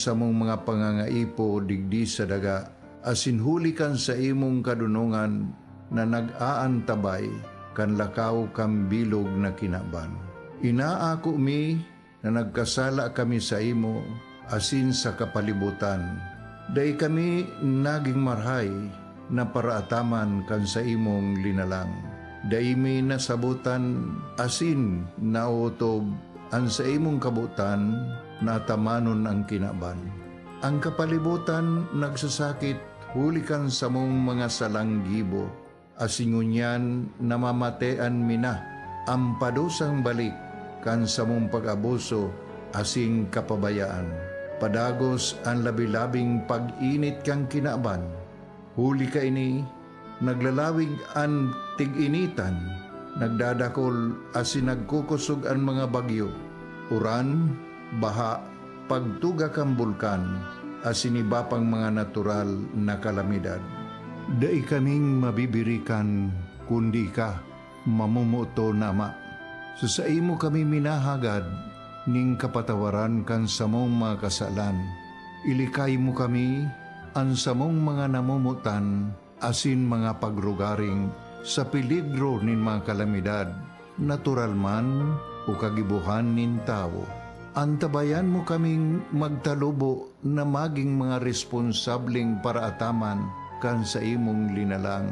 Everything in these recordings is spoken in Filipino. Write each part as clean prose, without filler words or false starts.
sa mong mga pangangaipo digdi sa daga, asinhulikan sa imong kadunungan na nag-aantabay kan lakaw kang bilog na kinaban. Inaako mi na nagkasala kami sa imo asin sa kapalibutan. Day kami naging marhay na paraataman kan sa imong linalang. Day mi nasabutan asin nautob ang sa imong kabutan na tamanon ang kinaban. Ang kapalibutan nagsasakit hulikan sa mong mga salanggibo. Asingunyan namamatean mina ang padusang balik kan sa mong pag-abuso asing kapabayaan. Padagos ang labi-labing pag-init kang kinaban. Huli ka ini, naglalawig ang tig-initan, nagdadakol asin nagkukusog ang mga bagyo. Uran, baha, pagtuga kang bulkan, asin iba pang mga natural na kalamidad. Dai kaming mabibirikan, kundi ka, mamumuto nama. Sa imo kami minahagad, ning kapatawaran kan sa mong mga kasalan. Ilikay mo kami, ang sa mong mga namumutan, asin mga pagrugaring, sa peligro nin mga kalamidad, natural man o kagibuhan nin tao. Antabayan mo kaming magtalubo na maging mga responsabling paraataman kan sa imong linalang,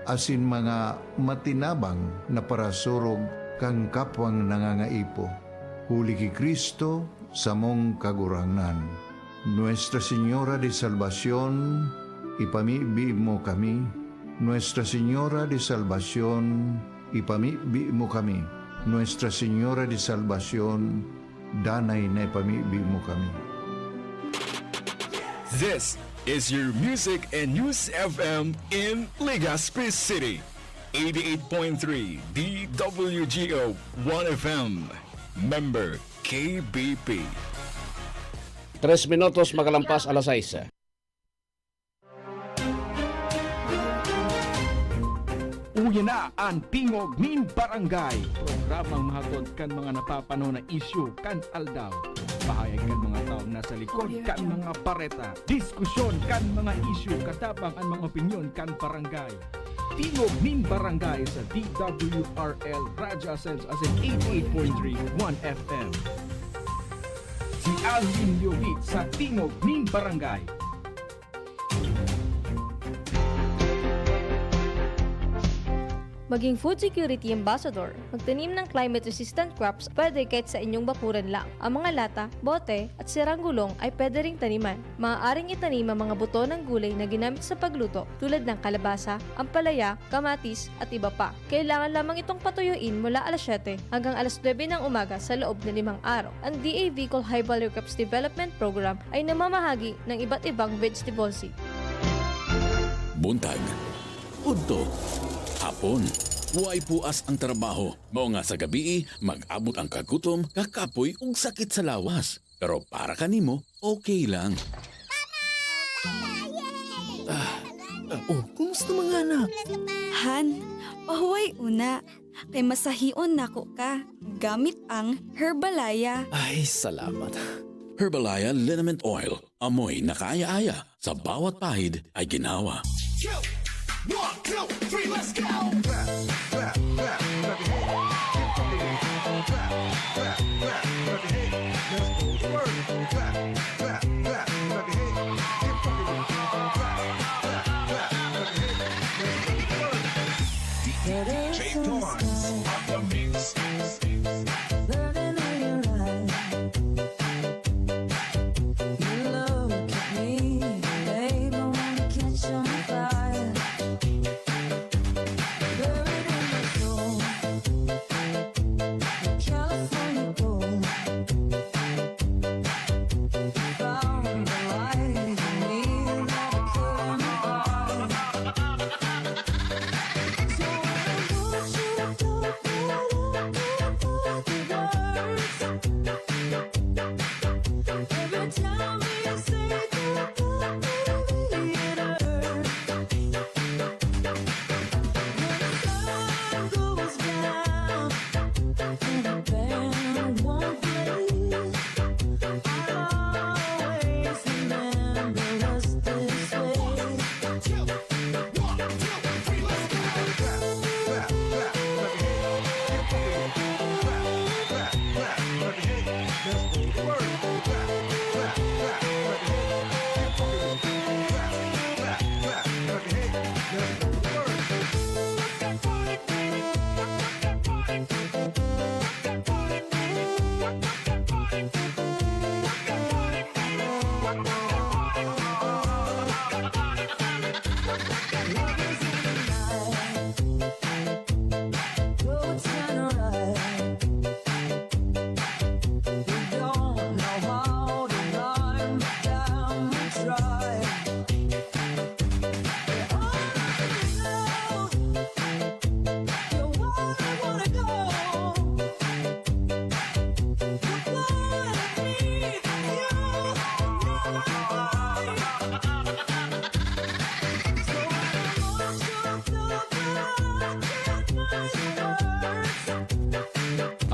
asin mga matinabang na parasurog kang kapwang nangangaipo. Huli ki Kristo sa mong kagurangan. Nuestra Señora de Salvación, ipamibi mo kami. Nuestra Señora de Salvación, ipamibi mo kami. Nuestra Señora de Salvación, danay na ipamibi mo kami. This is your Music and News FM in Legazpi City. 88.3 DWGO 1FM. Member KBP. 3 minutos magalampas alas 6. Uya na ang Tingog nin Barangay. Programang mahatod kan mga napapano na isyu kan aldaw. Pahayag kan mga tao nasa likod kan mga pareta. Diskusyon kan mga isyu katabang ang mga opinyon kan barangay. Tingog nin Barangay sa DWRL Radyo Ascens as in 88.3 1FM. Si Alvin Liobit sa Tingog nin Barangay. Maging food security ambassador. Magtanim ng climate-resistant crops pwede kahit sa inyong bakuran lang. Ang mga lata, bote, at sirang gulong ay pwede ring taniman. Maaaring itanim ang mga buto ng gulay na ginamit sa pagluto tulad ng kalabasa, ampalaya, kamatis, at iba pa. Kailangan lamang itong patuyuin mula alas 7 hanggang alas 9 ng umaga sa loob ng 5 araw. Ang DA Bicol High Value Crops Development Program ay namamahagi ng iba't ibang vegetable seed. Buntag, udto, hapon, huway puas ang trabaho. Mao nga sa gabi, mag-abot ang kagutom, kakapoy ug sakit sa lawas. Pero para kanimo, okay lang. Kumusta mga anak? Han, pahuway una. Kay masahion nako ka. Gamit ang Herbalaya. Ay, salamat. Herbalaya Liniment Oil. Amoy na kaaya-aya. Sa bawat pahid ay ginawa. 1, 2, 3, let's go! California gold.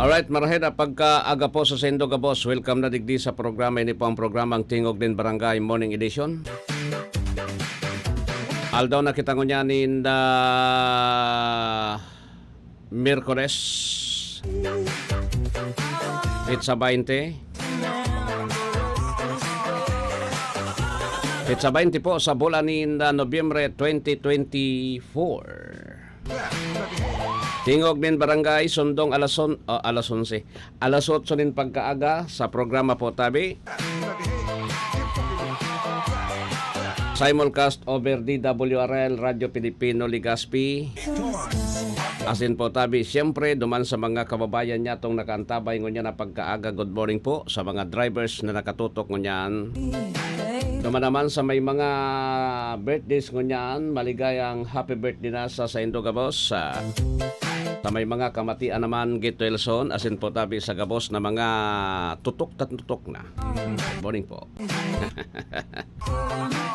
Alright, marahil pagkaaga po sa Sendo Gabos, welcome na digdi sa programa. Ini po ang programang Tingog din Barangay Morning Edition. Aldaw na kita ngunyanin na Miyerkules, Pizza 20. Pizza 20 po sa bulan ni Nobyembre 2024. Tingog din Barangay, sundong alas 11. Alas 8 din pagkaaga sa programa po tabi. Simulcast over DWRL, Radio Pilipino, Legazpi. Asin po tabi, siyempre, duman sa mga kababayan niya itong nakaantabay ngunyan na pagkaaga. Good morning po sa mga drivers na nakatutok ngunyan. Duman naman sa may mga birthdays ngunyan, maligayang happy birthday na sa Sendo Gabos. Sa may mga kamatian naman, Gito Elson, asin po tabi sa Gabos na mga tutok na. Good morning po.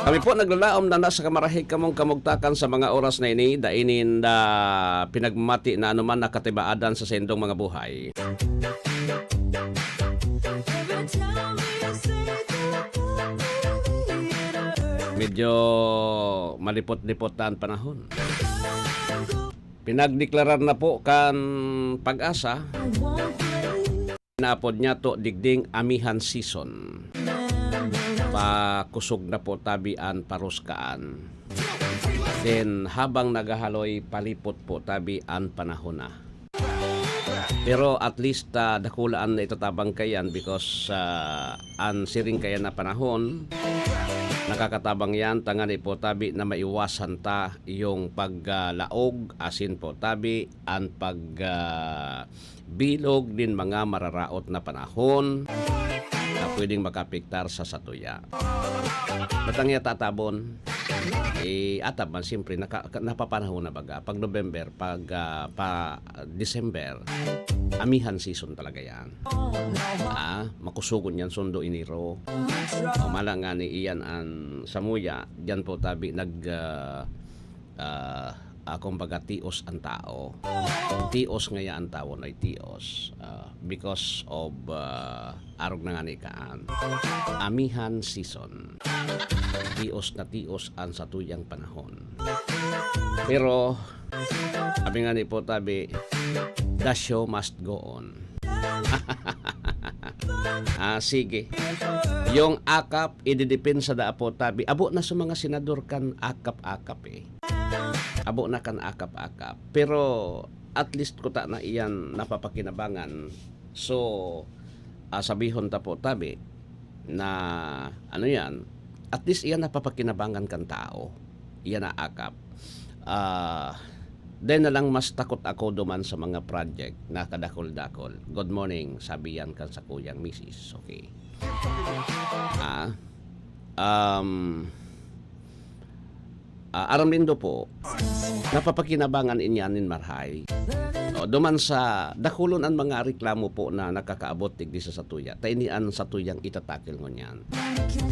Kami po naglalaom na nasa kamarahig kamong kamugtakan sa mga oras na ini, dainin na pinagmamati na anuman nakatibaadan sa sendong mga buhay. Medyo malipot-lipotan panahon. Pinagdeklarar na po kan Pag-asa. Naapod niya to digding amihan season. Pakusog na po tabian paruskaan. Then habang nagahaloy palipot po tabian panahon na. Pero at least dakulaan na itatabang kayan because ang siring kayan na panahon nakakatabang yan tangani po tabi na maiwasan ta yung paglaog asin po tabi ang pagbilog din mga mararaot na panahon na pwedeng makapiktar sa satuya. Batangya tatabon atab man siyempre napapanahon na baga pag November pag December amihan season talaga yan. Makusugon yan sundo iniro. Mala nga ni iyan ang samuya diyan po tabi kumbaga tios ang tao. Tios ngaya ang tao na tios because of arog na nga ni kaan. Amihan season. Tios na tios ang satuyang panahon. Pero sabi nga ni po tabi, the show must go on. Sige. Yung akap, ididipin sa daapo tabi. Abo na sa mga senador kan akap-akap Abo na kan akap-akap. Pero at least ko ta na iyan napapakinabangan. So, sabihon ta po tabi na ano yan, at least iyan napapakinabangan kan tao. Iyan na akap. Then na lang mas takot ako duman sa mga project na kadakol-dakol. Good morning, sabi yan kan sa kuyang misis. Okay. Aram din do po, napapakinabangan inyanin marhay. Duman sa dakulon ang mga reklamo po na nakakaabot tigdi sa satuya. Tainian satuyang itatakil ngunyan.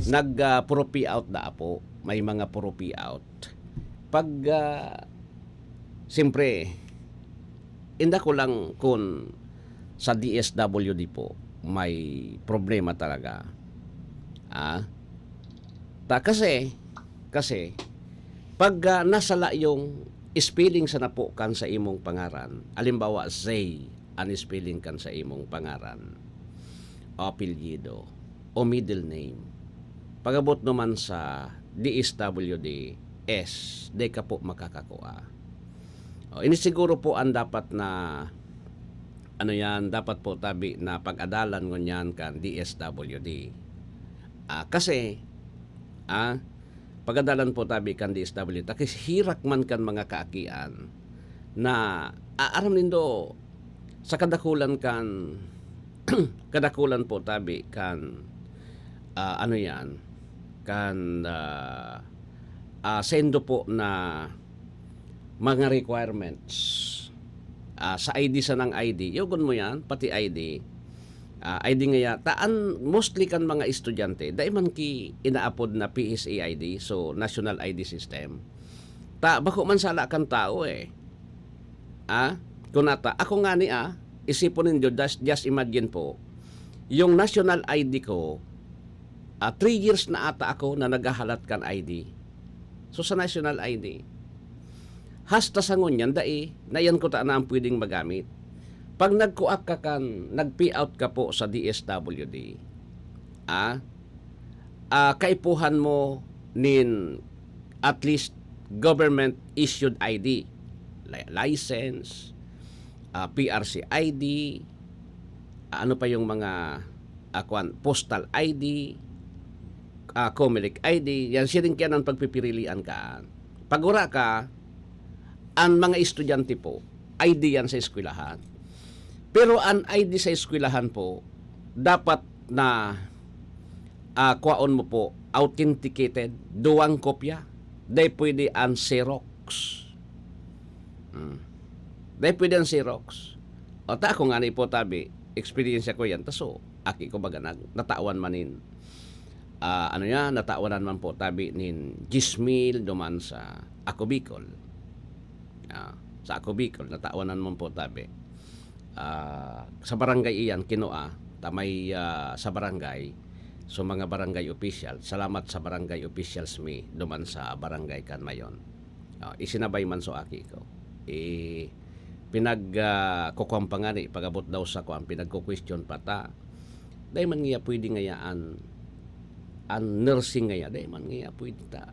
Nag-propi out da po, may mga propi out. Pag siyempre, inda ko lang kung sa DSWD po may problema talaga. Kasi pag nasala yung spelling sa napukan sa imong pangaran, alimbawa Zay ang spelling kan sa imong pangaran, apelyido o middle name, pagabot naman sa DSWD S, di ka po makakakuha. Ini siguro po ang dapat na dapat po tabi na pag-adalan ngunyan kan DSWD. Kasi pag-adalan po tabi kan DSWD kasi hirak man kan mga kaakian na aram nindo sa kadakulan kan kadakulan po tabi kan sendo po na mga requirements sa ID sa ng ID. Yogon mo yan, pati ID. ID nga taan mostly kan mga estudyante dai man ki inaapod na PSA ID, so National ID System. Bako man sala kan tao kunata ako nga ni isipon ninyo, just imagine po, yung national ID ko, 3 years na ata ako na naghahalat kan ID. So sa national ID, hasta sa ngunyan, na yan ko na ang pwedeng magamit. Pag nagkuak ka nag-payout ka po sa DSWD, kaipuhan mo nin at least government issued ID, license, PRC ID, ano pa yung mga postal ID, Comelec ID, yan siring kaya ng pagpipirilian ka. Pagura ka, ang mga estudyante po, ID yan sa eskwelahan. Pero ang ID sa eskwelahan po, dapat na kuwaon mo po, authenticated, duwang kopya. Dahil pwede ang Xerox. Dahil pwede ang Xerox. O ta ako nga ni po tabi, experience ko yan. Taso, aki ko baga natawan manin. Natawanan man po tabi nin Gismil duman sa Ako Bicol. Sa Ako Bicol, natawanan man po tabi. Sa barangay iyan, Kinoa, tamay sa barangay, so mga barangay official, salamat sa barangay officials mi duman sa barangay Kanmayon. Isinabay man so aki ko. Kukumpangani, pagabot daw sa kuan, pinagko-question pata. Dahil man nga pwede ngayaan ang nursing ngaya, dahil man nga pwede ta.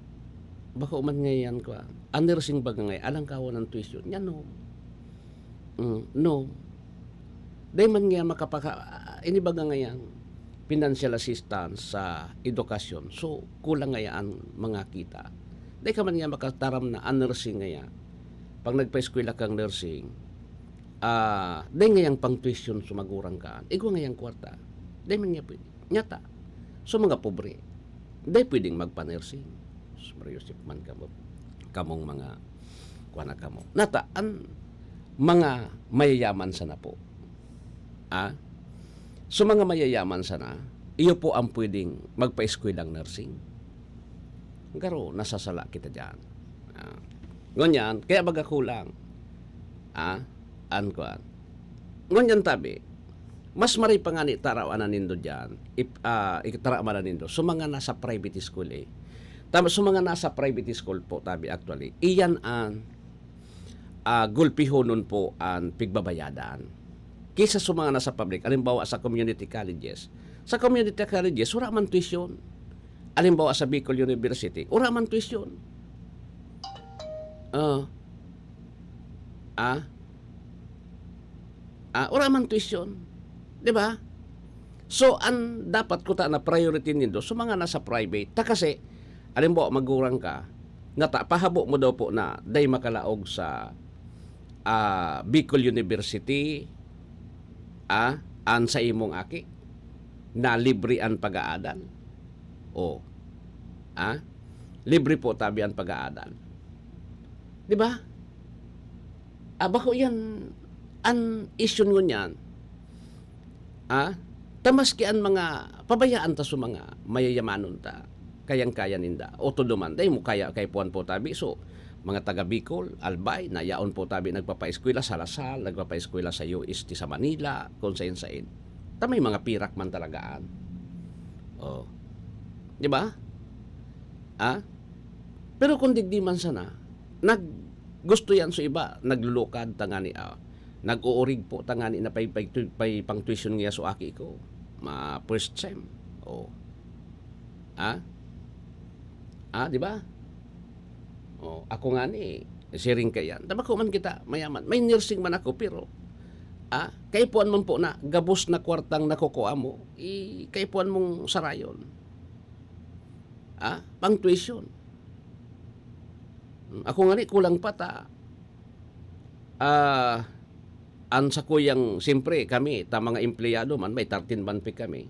Baka man ngayon ko, ang nursing baga ngayon, alang kawan ng tuition, yan no. No. Dahil man nga ini baga ngayon, financial assistance sa edukasyon. So, kulang ngayaan mga kita. Dahil ka man nga makataram na ang nursing ngaya. Pag nagpa-eskwela kang nursing, dahil ngayang pang tuition sumagurang ka, igwa ngayang kwarta. Dahil man nga pwede. Nyata. So, mga pobre, dahil pwedeng magpa-nursing. So, Mariusip man kamong mga kuwana kamo. Nata, ang mga mayayaman sana po. So mga mayayaman sana, iyo po ang pwedeng magpa-eskwelang nursing. Garo, nasasala kita dyan. Ngunyan, kaya baga kulang. Ngunyan tabi, mas mari pa nga ni tarawanan nindo dyan, tarawanan nindo, so mga nasa private school Tama, so mga nasa private school po tabi actually, iyan ang gulpihonon po ang pigbabayadan. Kisa sa mga nasa public, alimbawa sa community colleges. Sa community colleges, wala man tuition. Alimbawa sa Bicol University, wala man tuition. Wala man tuition. Diba? So, ang dapat ko na priority nindo sa mga nasa private. Kasi, alimbawa, magurang ka, pahabo mo daw po na day makalaog sa Bicol University, an sa imong aki na libre ang pag-aadal. Libre po tabi ang pag-aadal. Di ba? Bako yan an issue nyo niyan. Tamaski ang mga pabayaan ta sa mga mayayamanon ta. Kayang-kaya ninda. O tuduman, day mo kaya kay puan po tabi. So, mga taga Bicol, Albay, na yaon po tabi nagpapa-eskwela sa Lasal, nagpapa-eskwela sa UST sa Manila, kung sain-sain. Tamay mga pirak man talagaan. Di ba? Pero kung digdi man sana, gusto yan sa iba, naglulukad tangani, nag-uurig po tangani na pay pang tuition niya so aki ko. First sem. Di ba? Ako nga ni, sharing kayan. Tama ko man kita, mayaman. May nursing man ako, pero, kaipuan mo po na, gabos na kwartang nakukuha mo, kaipuan mong sarayon. Pang tuition. Ako nga ni, kulang pa ta. Ang sa kuyang, siyempre, kami, mga empleyado man, may 13 man pay kami.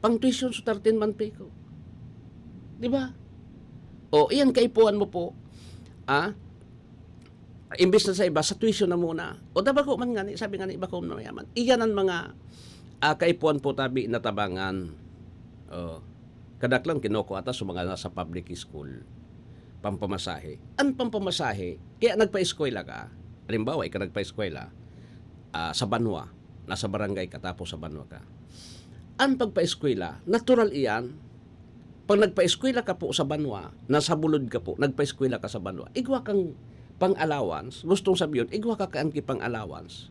Pang tuition sa 13 man pay ko. Di ba? Iyan kaipuan mo po. Imbis na sa iba, sa tuition na muna. Dapat ko man nga ni, sabi nga ni, iba ko na mayaman. Iyan ang mga kaipuan po tabi na tabangan. Kadak lang kinoko ata sa mga nasa public school. Pampamasahe. Ang pampamasahe, kaya nagpa-eskwela ka, halimbawa, ikaw nagpa-eskwela, sa Banwa, nasa barangay ka tapos sa Banwa ka. Ang pagpa-eskwela, natural iyan. Pag nagpa-eskwela ka po sa Banwa, nasa bulod ka po, nagpa-eskwela ka sa Banwa, igwa kang pang-allowance, gustong sabihin, igwa ka kaan ki pang-allowance.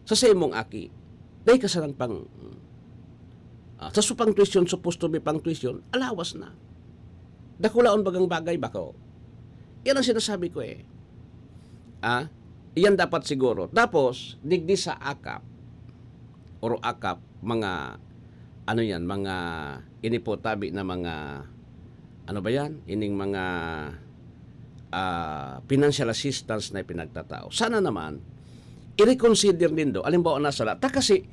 Sa imong aki, dahil ka sa pang, sa supang tuition, supposed to be pang tuition, allowance na. Dakulaon bagang bagay bako. Yan ang sinasabi ko eh. Iyan dapat siguro. Tapos, digdi sa akap, or akap, mga, ano yan, mga, ini po tabi na mga, ano ba yan? Ining mga financial assistance na pinagtatao. Sana naman, i-reconsider din do. Alimbawa na sala. Ta kasi,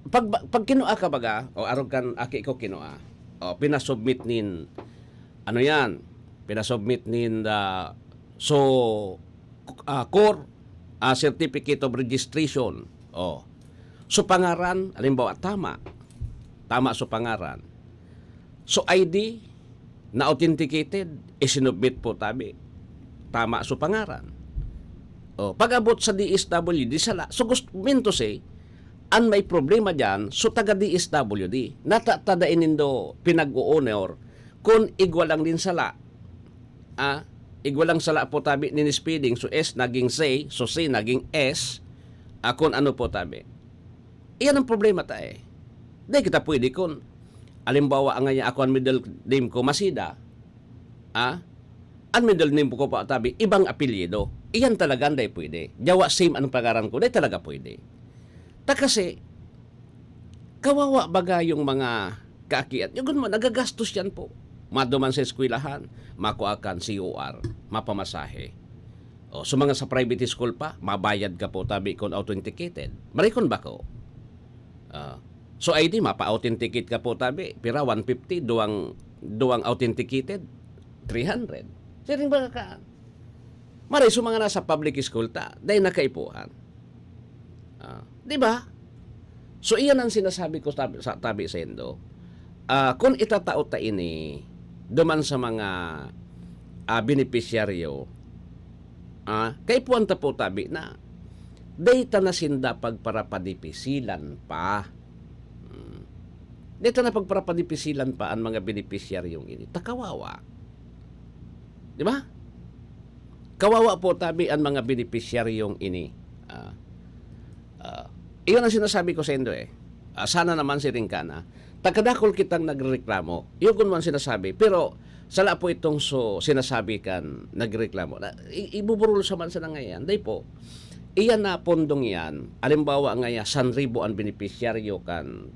pag kinua ka baga, o arog kan aki ko kinua, o pinasubmit nin, ano yan, pinasubmit nin, core, certificate of registration, o, so pangaran, alimbawa, tama so pangaran. So ID na authenticated, isinubmit po tabi. Tama so pangaran. O, pag-abot sa DSWD, sala. So gusto to say, an may problema dyan, so taga DSWD. Natatadainin do pinag-uunor kung igwalang din sala. Igwalang sala po tabi ni speeding. So S naging C, so C naging S. Kung ano po tabi. Iyan ang problema tayo. Di kita pwede kung alimbawa ang nga ako ang middle name ko Masida, ang middle name ko pa tabi ibang apelyido. Iyan talaga hindi pwede. Jawa same anong pangaran ko, di talaga pwede. Kasi kawawa baga yung mga kaakiat. Yung mo nagagastos yan po. Maduman sa eskwelahan, makuakan COR, mapamasahe. O so mga sa private school pa, mabayad ka po tabi kung authenticated. Marikon ba ko? So ID mapa-authenticate ka po tabi, pira 150 duwang authenticated 300. Siring ba ka? Maray so mga nasa public school ta, dahil nakaipuhan. Di ba? So iyan ang sinasabi ko sa tabi sa Indo. Kung itatao ta ini duman sa mga beneficiaryo, kaipuhan ta po tabi na data na sinda pagparapadipisilan pa. Dito na pagparapadipisilan pa ang mga beneficiaryong ini. Takawawa. Di ba? Kawawa po tabi ang mga beneficiaryong ini. Iyon ang sinasabi ko sa Indo eh. Sana naman si Ringkana. Takadakol kitang nagreklamo. Iyon kung man sinasabi. Pero sala po itong sinasabi kan nagreklamo. Ibuburol sa man sa ngayon. Dahil po, iyan na pondong yan, alimbawa nga ya, 1,000 ang beneficiaryo kan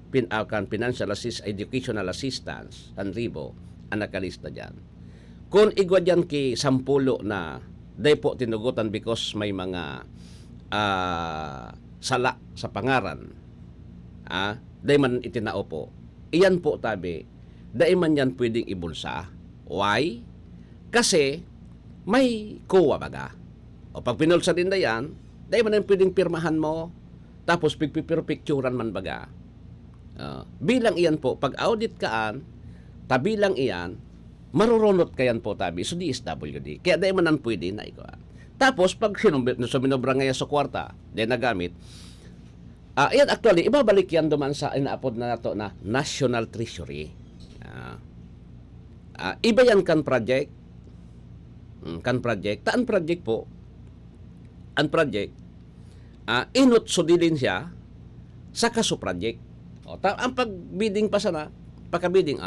financial educational assistance, 1,000 ang nakalista dyan. Kung igwa dyan ki 10 na, day po tinugutan because may mga sala sa pangaran, day man itinao po, iyan po tabi, day man yan pwedeng ibulsa. Why? Kasi may kuwa baga. O pag pinulsa din na yan, dahil man pwedeng pirmahan mo, tapos picturean man baga. Bilang iyan po, pag audit kaan, tabilang iyan, marurunot kayan po tabi, so DSWD. Kaya dahil man ang pwede na ikaw. Tapos, pag sinubra ngayon sa kwarta, dahil nagamit, iyan actually, ibabalik yan duman sa inaapod na nato na National Treasury. Iba yan kan project. Taan project po, ang project, inot sudilin siya sa kaso project. Ang pag-bidding pa sana, pagka-bidding,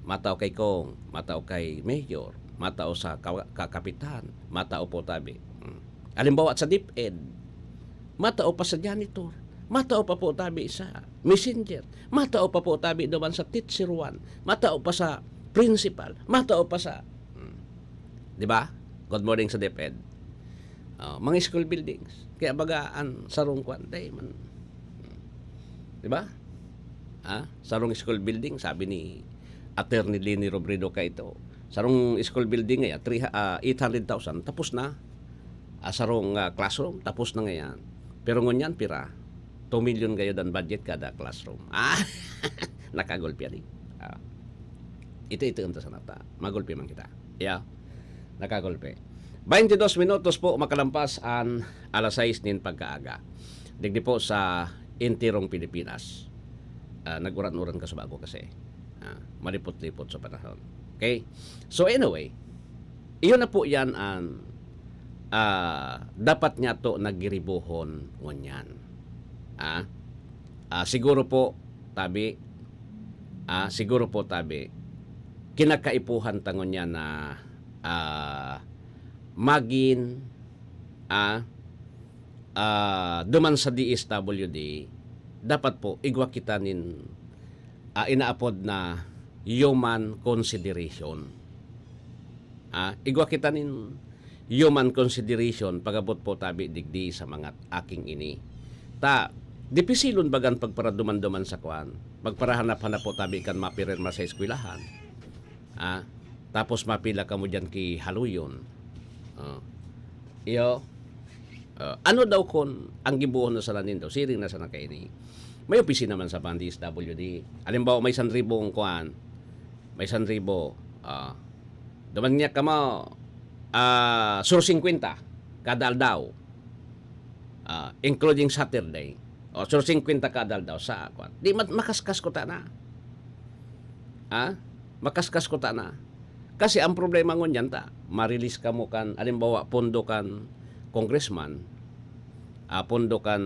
mataw kay Kong, mataw kay Mayor, mataw sa kakapitan, mataw po tabi. Alimbawa sa DepEd, mataw pa sa janitor, mataw pa po tabi sa messenger, mataw pa po tabi doon sa teacher 1, mataw pa sa principal, mataw pa sa, di ba? Good morning sa DepEd. Mga school buildings. Kaya bagaan sarong kwantay man. Di ba? Sarong school building, sabi ni Attorney Leni Robredo ka ito. Sarong school building ngayon, 800,000, tapos na. Sarong classroom, tapos na ngayon. Pero ngunyan, pira, 2 million kayo dan budget kada classroom. Nakagulpi yan. Ito ang tasanata. Magulpi man kita. Yeah. Nakagulpi. 22 minutos po makalampas ang alas 6 nin pagkaaga. digdi po sa intirong Pilipinas. Naguran-uran ka sa bago kasi. Malipot-lipot sa panahon. Okay? So anyway, iyon na po yan ang dapat nga to nagiribuhon ngunyan. Siguro po tabi kinakaipuhan tangon niya na magin duman sa DSWD dapat po igwa kita nin inaapod na human consideration. Igwa kita nin human consideration pagabot po tabi digdi sa mga aking ini. Dipisilon bagan pagparaduman-duman sa kwan. Pagparahanap-hanap po tabi kan mapirma sa eskwelahan. Tapos mapila ka mo dyan ki haluyon. Ano daw kon ang gibuhon na sa lanin daw? Siring na sa nakaini. May opisina naman sa DSWD. Halimbawa may 1,000 kuan. May 1,000. Daman niya ka mo sur 50 kada aldaw. Including Saturday. Sur 50 kada aldaw sa kuan. Di makaskas ko ta na. Makaskas ko ta na. Kasi ang problema ngon yan ma-release ka mo kan, alimbawa, pondo kan congressman, pondo kan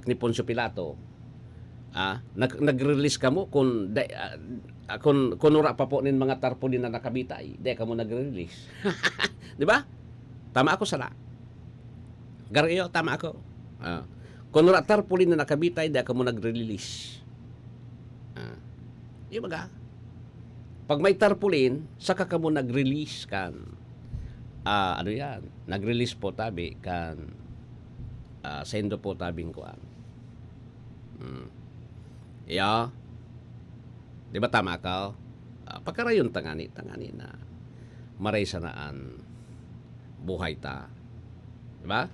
ni Poncio Pilato, nag-release ka mo kung ura pa po nin mga tarpaulin na nakabitay, di ka mo nag-release. Di ba? Tama ako sala. Gariyo, tama ako. Kung ura tarpaulin na nakabitay, di ka mo nag-release. Di ba ka? Pag may tarpaulin, saka ka mo nag-release kan nag-release po tabi kan sendo po tabing kuan. Di ba tama ka? Pagkarayon tangani na maray sanaan buhay ta. Di ba?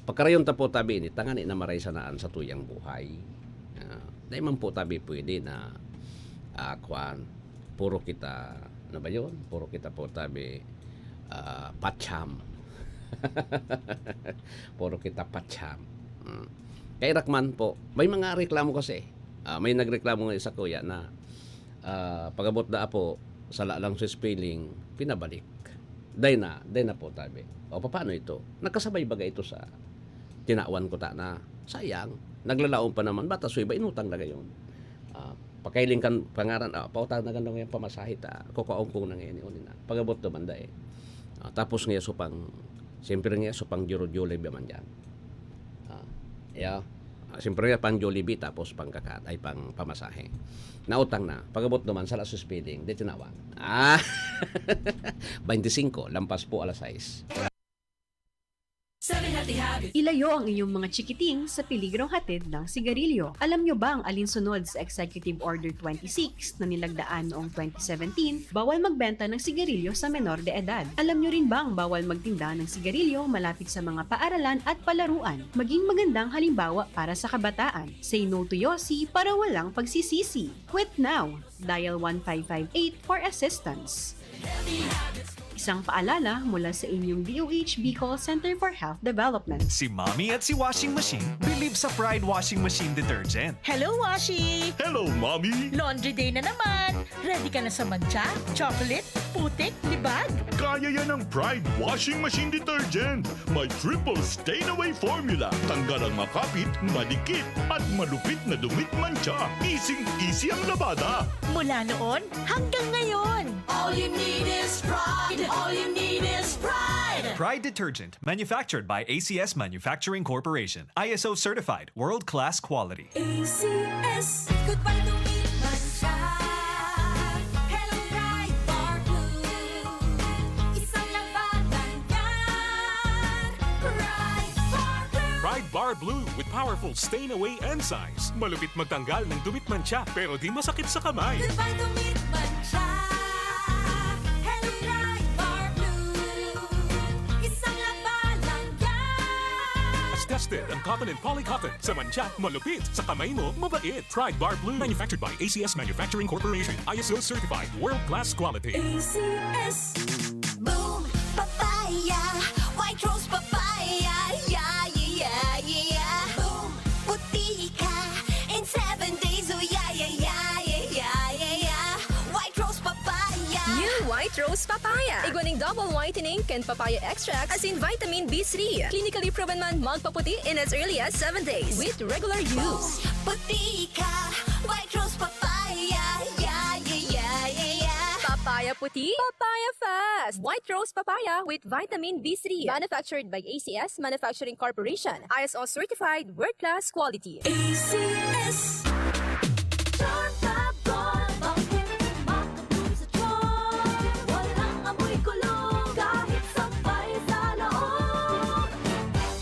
Pagkarayon ta po tabi ni tangani na maray sanaan sa tuyang buhay. Dahil man po tabi pwede na kuan puro kita, ano ba yun? Puro kita po tabi patsyam. Puro kita patsyam. Kay Rakman po, may mga reklamo kasi. May nagreklamo ng isa kuya na pagabot na po sa lalang sa spelling, pinabalik. Day na po tabi. O paano ito? Nagkasabay baga ito sa tinawan ko ta na sayang. Naglalaon pa naman. Bata suy ba inutang na gayon? Pakailing kan pangaran, pautang na ganda ngayon pamasahit, kukaong kong na ngayon na. Pagabot to banda tapos ngayon siyempre ngayon supang Jollibee man dyan. Siyempre ngayon pang Jollibee tapos pang kakat, ay pang pamasahe. Nautang na, pagabot naman sa laso speeding, di tinawang. 25, lampas po alas 6. Ilayo ang inyong mga chikiting sa peligrong hatid ng sigarilyo. Alam nyo ba ang alinsunod sa Executive Order 26 na nilagdaan noong 2017, bawal magbenta ng sigarilyo sa menor de edad? Alam nyo rin ba ang bawal magtinda ng sigarilyo malapit sa mga paaralan at palaruan? Maging magandang halimbawa para sa kabataan. Say no to Yossi para walang pagsisisi. Quit now. Dial 1558 for assistance. Isang paalala mula sa inyong DOH Bicol Center for Health Development. Si Mommy at si Washing Machine believe sa Pride Washing Machine Detergent. Hello, Washi! Hello, Mommy! Laundry day na naman! Ready ka na sa mancha, chocolate, putik, libag? Kaya yan ang Pride Washing Machine Detergent. May triple stain-away formula. Tanggal ang makapit, madikit, at malupit na dumit mancha. Easy ang labada. Mula noon hanggang ngayon. All you need is pride. All you need is pride. Pride Detergent, manufactured by ACS Manufacturing Corporation. ISO certified, world-class quality. ACS. Goodbye to me, mancha. Hello, Pride Bar Blue. Isang labanan yan. Pride Bar Blue. Pride Bar Blue with powerful stain-away enzymes. Malupit magtanggal ng dumit mancha pero di masakit sa kamay. Goodbye to me, mancha. Tested ang cotton and polycotton. Sa mancha, malupit. Sa kamay mo, mabait. Pride Bar Blue. Manufactured by ACS Manufacturing Corporation. ISO certified. World-class quality. ACS. Boom, papaya. White rose papaya. Yeah, yeah, yeah. White Rose Papaya. Igwaning double whitening can papaya extract as in vitamin B3. Clinically proven man magpaputi in as early as 7 days with regular use. Puti ka, White Rose Papaya. Yeah, yeah, yeah, yeah, yeah. Papaya puti, papaya fast. White Rose Papaya with vitamin B3. Manufactured by ACS Manufacturing Corporation. ISO certified world-class quality. ACS.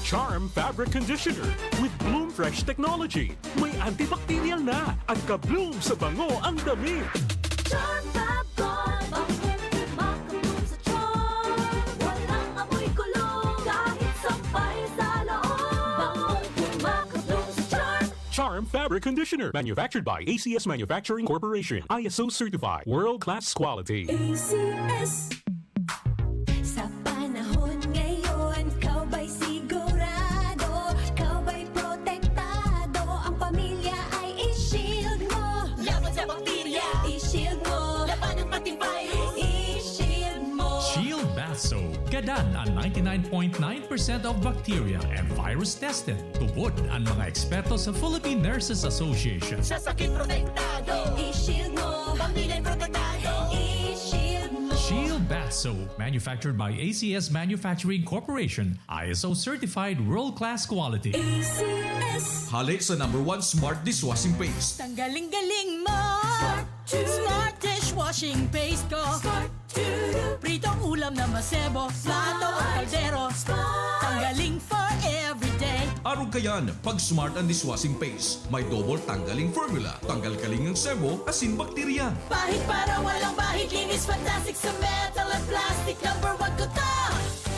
Charm Fabric Conditioner with Bloom Fresh Technology. May antibacterial na at ka-bloom sa bango ang damit. Charm Fabric Conditioner, manufactured by ACS Manufacturing Corporation. ISO certified, world-class quality. ACS. Sa panahon ngayon, kau ba'y sigurado? Kau ba'y protektado? Ang pamilya ay i-shield mo. Laban sa bakterya, i-shield mo. Laban ng pating virus, i-shield mo. Shield Bath Soap. Gadan ang 99.9% of bacteria and virus tested. Tubod ang mga eksperto sa Philippine Nurses Association. Sa sakit protektado, i-shield mo. Pamilya protektado, i-shield mo. Shield Bath Soap, manufactured by ACS Manufacturing Corporation, ISO certified world-class quality. ACS. Halik sa #1 Smart Dishwashing Paste. Tanggaling-galing mo. Smart dishwashing paste ko. Pritong ulam na masebo, plato o kaldero. Tanggaling for everyday. Araw kayan, pag Smart and Dishwashing Paste, may double tanggaling formula. Tanggal-galing ng sebo, asin bakterya. Bahid para walang bahid, linis fantastic sa metal at plastic. #1 ko to.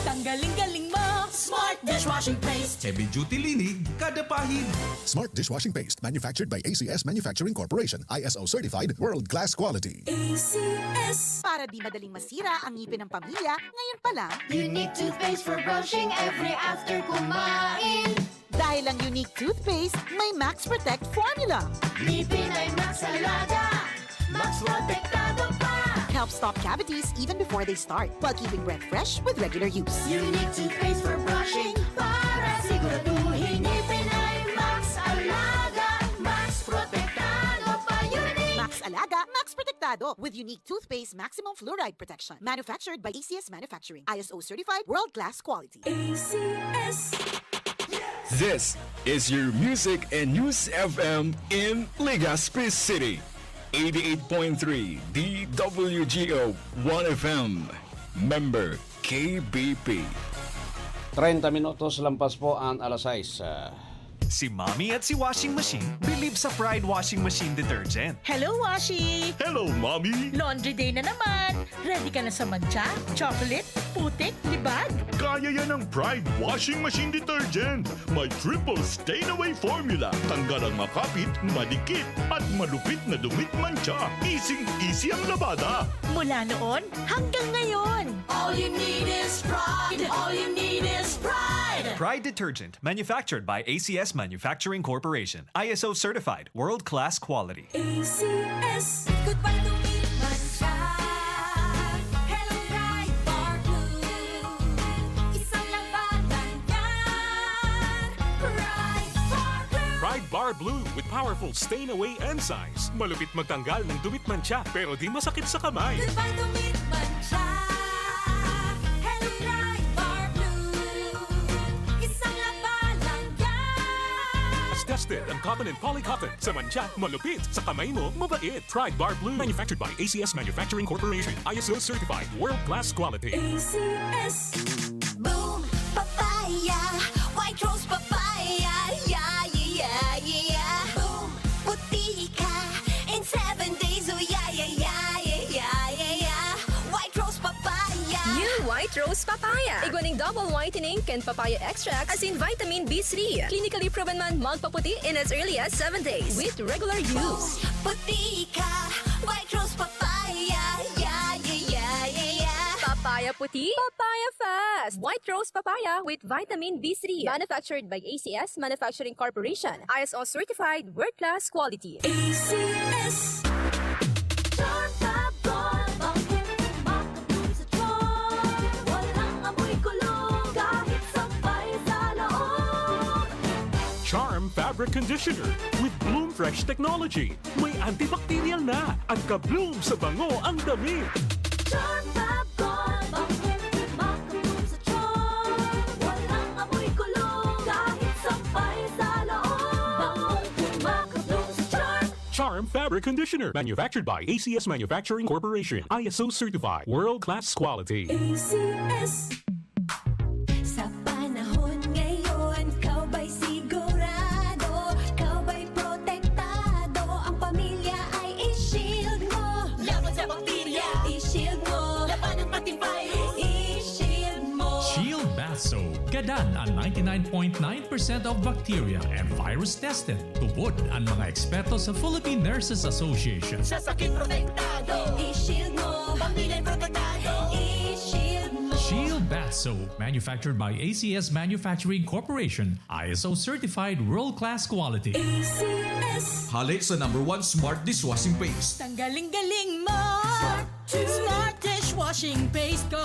Tanggaling-galing mo. Smart dishwashing paste. Heavy duty linig, kada pahid. Smart Dishwashing Paste, manufactured by ACS Manufacturing Corporation. ISO certified, world-class quality. ACS. Para di madaling masira ang ngipin ng pamilya, ngayon pa lang. Unique toothpaste for brushing every after kumain. Dahil ang unique toothpaste, may Max Protect formula. Ngipin ay Max Alaga. Max Protektado pa. Helps stop cavities even before they start, while keeping breath fresh with regular use. Unique toothpaste for brushing. Para siguraduhin ngipin ay Max Alaga. Max Protektado pa. Unique. Max Alaga, Max Protektado with unique toothpaste maximum fluoride protection. Manufactured by ACS Manufacturing. ISO certified world-class quality. ACS. This is your Music and News FM in Legazpi City. 88.3 DWGO 1FM. Member KBP. 30 minutos lampas po ang alas 6. Si Mommy at si Washing Machine believe sa Pride Washing Machine Detergent. Hello, Washi! Hello, Mommy! Laundry day na naman. Ready ka na sa mancha, chocolate, putik, libag? Kaya yan ang Pride Washing Machine Detergent. May triple stain-away formula. Tanggal ang makapit, madikit, at malupit na dumit mancha. Easy ang labada. Mula noon hanggang ngayon. All you need is pride. All you need is pride. Pride Detergent, manufactured by ACS Manufacturing Corporation. ISO certified, world-class quality. ACS. Goodbye to me, mancha. Hello, Pride Bar Blue. Isang labanan yan. Pride Bar Blue. Pride Bar Blue with powerful stain-away enzymes. Malupit magtanggal ng dumit mancha pero di masakit sa kamay. Goodbye to me, mancha. Hello, Pride Bar Blue. Isang labanan yan. As tested ang cotton and polycotton. Sa mancha, malupit. Sa kamay mo, mabait. Pride Bar Blue. Manufactured by ACS Manufacturing Corporation. ISO certified. World-class quality. ACS. Boom, papaya. White Rose Papaya. Yeah, yeah, yeah, yeah. Boom, puti ka. In 7 days, oh yeah, yeah, yeah, yeah, yeah, yeah, yeah. White Rose Papaya. New White Rose Papaya. Igwaning double whitening can papaya extract as in vitamin B3. Clinically proven man magpaputi in as early as 7 days with regular use. Puti ka. White Rose Papaya. Yeah, yeah, yeah, yeah, yeah. Papaya puti, papaya fast. White Rose Papaya with vitamin B3. Manufactured by ACS Manufacturing Corporation. ISO certified world-class quality. ACS. Fabric Conditioner with Bloom Fresh Technology. May antibacterial na at ka-bloom sa bango ang damit. Charm Fab Gold, bangin, makabloom sa charm. Walang amoy kulong, kahit sampay sa loob. Bangong makabloom sa charm. Charm Fabric Conditioner. Manufactured by ACS Manufacturing Corporation. ISO certified. World-class quality. ACS. Sa panahon ngayon, kau ba'y sigurado? Kau ba'y protektado? Ang pamilya ay i-shield mo. Laban sa bakterya, i-shield mo. Laban ng pati virus, i-shield mo. Shield Bath Soap. Gadan ang 99.9% of bacteria and virus tested. Tubod ang mga eksperto sa Philippine Nurses Association. Sa sakit protektado, i-shield mo. Pamilya'y protektado, i-shield mo. Shield Bath Soap, manufactured by ACS Manufacturing Corporation, ISO certified world-class quality. ACS. Halik sa #1 Smart Dishwashing Paste. Tanggaling-galing mo. Smart dishwashing paste ko.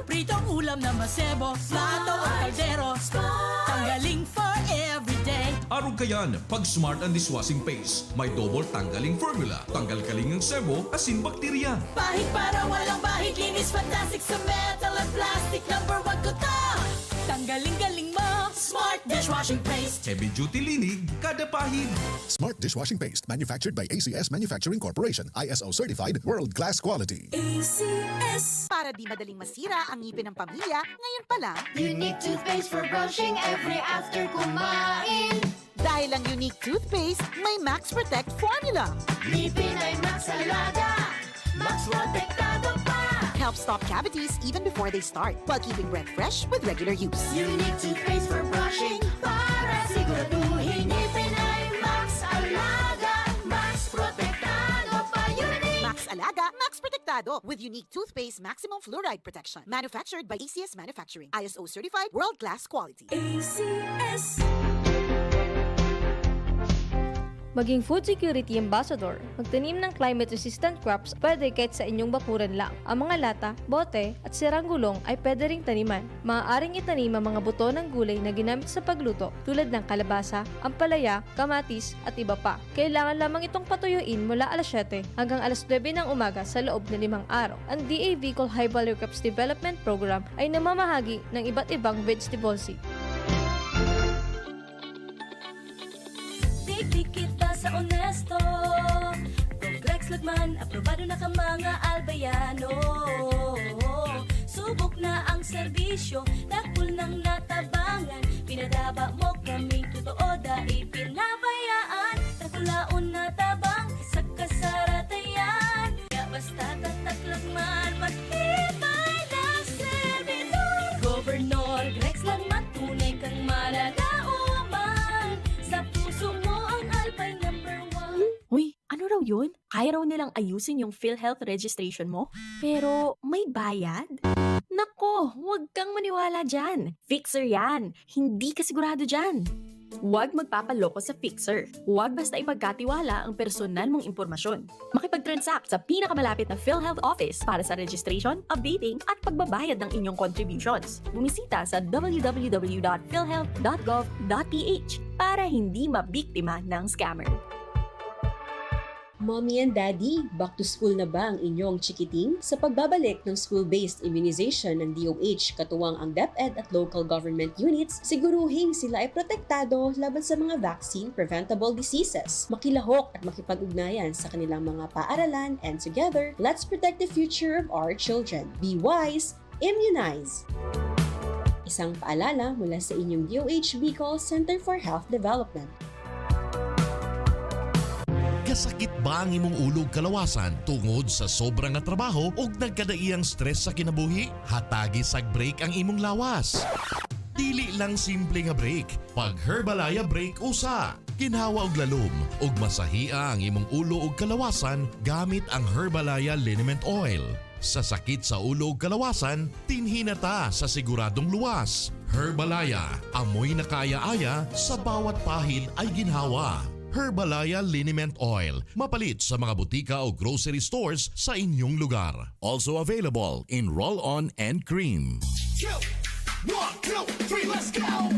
Pritong ulam na masebo. Plato o kaldero. Tanggaling for everyday. Arog kayan, pag Smart ang Dishwashing Paste, may double tanggaling formula. Tanggal kaling ng sebo, asin bakterya. Bahid para walang bahid. Linis fantastic sa metal at plastic. #1 ko to. Tanggaling-galing mo. Smart dishwashing paste. Heavy duty linig, kada pahid. Smart Dishwashing Paste, manufactured by ACS Manufacturing Corporation. ISO certified, world-class quality. ACS. Para di madaling masira ang ngipin ng pamilya, ngayon pa lang, Unique toothpaste for brushing every after kumain. dahil ang Unique Toothpaste, may Max Protect formula. Ngipin ay Max Alaga. Max Protectado pa. Helps stop cavities even before they start, while keeping breath fresh with regular use. Unique toothpaste for brushing para siguraduhin ngipin ay Max Alaga. Max Protectado pa. Unique. Max Alaga, Max Protectado with Unique Toothpaste Maximum Fluoride Protection. Manufactured by ACS Manufacturing. ISO certified, world-class quality. ACS. Maging food security ambassador. Magtanim ng climate-resistant crops pwede kahit sa inyong bakuran lang. Ang mga lata, bote, at sirang gulong ay pwede ring taniman. Maaaring itanim ang mga buto ng gulay na ginamit sa pagluto tulad ng kalabasa, ampalaya, kamatis, at iba pa. Kailangan lamang itong patuyuin mula alas 7 hanggang alas 9 ng umaga sa loob ng 5 araw. Ang DA Bicol High Value Crops Development Program ay namamahagi ng iba't ibang vegetable seed. Dik-dik kita sa honesto. Progrex Lagman, aprobado na ka mga albayano. Subok na ang serbisyo, dakul ng natabangan. Pinadaba mo kaming totoo dahil pinabayaan. Takulaon na tabang sa kasaratayan. Kaya basta tatak Lagman, matibay na servidor. Gobernador Grex Lagman, tunay kang malalauman. Sa puso mo ang Albay #1. Uy, ano raw yun? Kaya raw nilang ayusin yung PhilHealth registration mo? Pero may bayad? Nako, huwag kang maniwala dyan. Fixer yan. Hindi ka sigurado dyan. Huwag magpapaloko sa Fixer. Huwag basta ipagkatiwala ang personal mong impormasyon. Makipag-transact sa pinakamalapit na PhilHealth office para sa registration, updating, at pagbabayad ng inyong contributions. Bumisita sa www.philhealth.gov.ph para hindi mabiktima ng scammer. Mommy and Daddy, back to school na ba ang inyong chikiting? Sa pagbabalik ng school-based immunization ng DOH katuwang ang DepEd at local government units, siguruhing sila ay protektado laban sa mga vaccine-preventable diseases. Makilahok at makipag-ugnayan sa kanilang mga paaralan, and together, let's protect the future of our children. Be wise, immunize! Isang paalala mula sa inyong DOH Bicol Center for Health Development. Kasakit ba ang imong ulog kalawasan tungod sa sobrang nga trabaho o nagkadaiyang stress sa kinabuhi? Hatagi sag break ang imong lawas. Dili lang simple nga break. Pag Herbalaya break usa. Ginhawa og lalom ug masahia ang imong ulo ug kalawasan gamit ang Herbalaya liniment oil. Sa sakit sa ulo ug kalawasan, tinhinata sa siguradong luwas. Herbalaya, amoy na kaya-aya sa bawat pahid ay ginhawa. Herbalaya Liniment Oil. Mapalit sa mga butika o grocery stores sa inyong lugar. Also available in roll-on and cream. 1, 2, 3, let's go!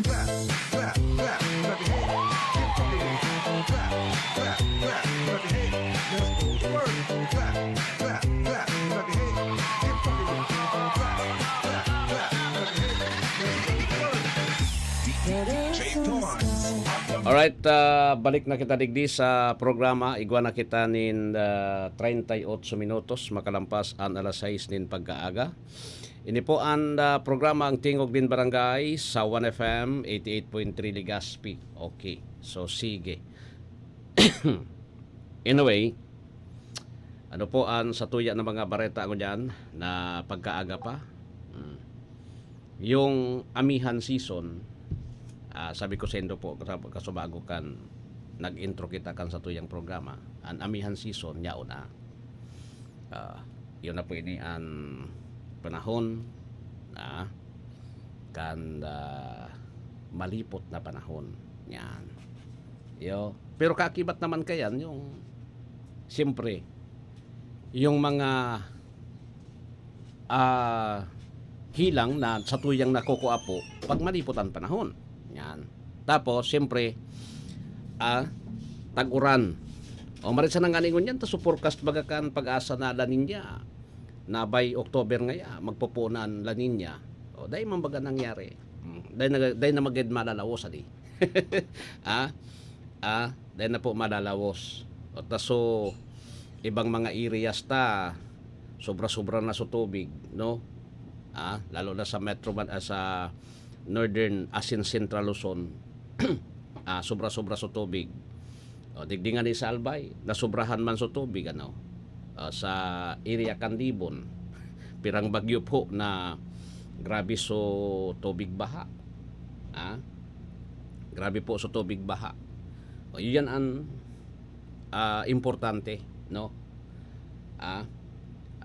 Alright, balik na kita digdi sa programa. Igwa na kita nin 38 minutos makalampas ang alas 6 nin pagkaaga. Ini po ang programa ang Tingog din Barangay sa 1FM 88.3 Legazpi. Okay, so sige. Anyway, ano po ang satuya ng mga bareta ko dyan na pagkaaga pa? Yung amihan season, sabi ko sa Indo po, kasubago kan nag-intro kita kan sa tuyang programa. Ang amihan season, yao na. Yun na po ini ang panahon na kan malipot na panahon. Yan. Pero kakibat naman kayan yung siyempre yung mga hilang na sa tuyang nakukuha po pag malipot ang panahon. Yan. Tapos, siyempre, tag-uran. O marisa na nga ningon yan, ta forecast bagakan pag-asa na La Nina. Na by October ngaya, magpupunan La Nina. O, dahil mambaga nangyari. Dahil na maged malalawos, adi. Dahil na po malalawos. O, taso, ibang mga areas ta, sobra-sobra na sa tubig, no? Lalo na sa Metro sa Northern asin Central Luzon, sobra-sobra sa tubig. Digdingan ni sa Albay, nasubrahan man sa tubig, sa area Candibon, pirang bagyo po na grabe so tubig baha. Grabe po sa tubig baha. Yun ang importante, no?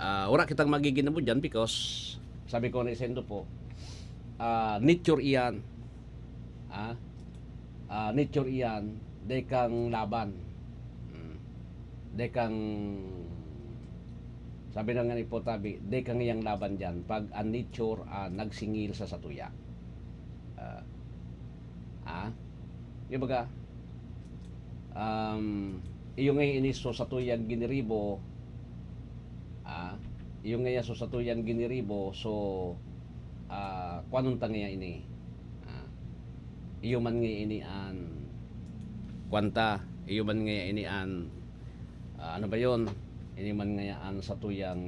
Wala kitang magiging mo dyan because sabi ko na isendo po, nature iyan. Nature iyan, day kang laban. Day kang, sabi na nga ni Potabi, day kang iyang laban dyan pag ang nature nagsingil sa satuya. Yung baga, yung ngayon inis so satuyang giniribo, yung ngayon so satuyang giniribo, so kwanong tangya ini iyo man nga ini an kwanta, iyo man nga ini an ano ba yon, ini man nga an sa tuyang